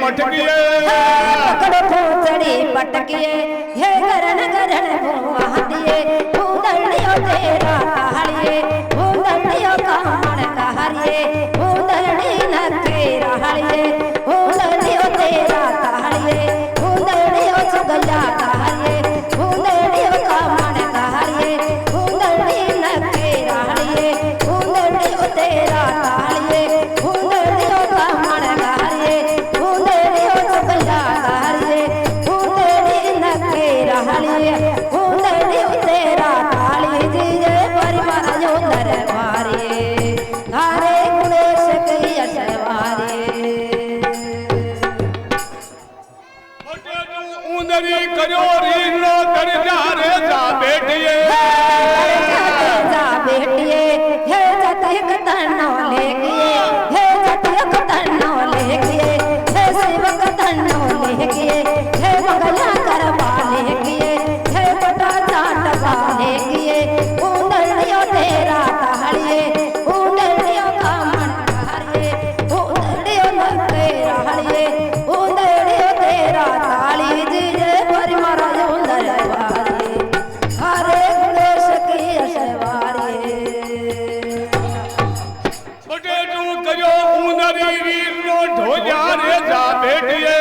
पटकिए पकड़ो फूचड़ी पटकिए हे गरन गरन भुआ दिए भूदड़ियो तेरा कहाड़िए भूदड़ियो कामण कहाड़िए भूदड़ी नखे रहड़िए भूदड़ियो तेरा कहाड़िए भूदड़ियो चुगला कहाड़िए भूदड़ियो कामण कहाड़िए भूदड़ी नखे रहड़िए भूदड़ियो तेरा कहाड़िए भूदड़ियो कामण कहाड़िए भूदड़ियो चुगला कहाड़िए भूदड़ी नखे रहड़िए भूदड़ियो तेरा काली जीजे परिवार जो दरबारी धारे गुणेश की अशवारी उंदरी करो रीनो कर जा रे जा बेटिए जा बेटिए हे जतक तन्नो लेगिए हे जतक तन्नो लेगिए हे सेवक तन्नो लेगिए हे मंगला करवा लेगिए हे बटा चाटवा लेगिए उंदरियो तेरा कहाड़िए उंदरियो कामण कहाड़िए उंदरियो नखे रहड़िए उंदरियो तेरा काली जीजे परिवार उंदर वारी हरे गणेश की अशवारी छोटे तू करो उंदरी वीर नो ढोजा रे जा बेटिए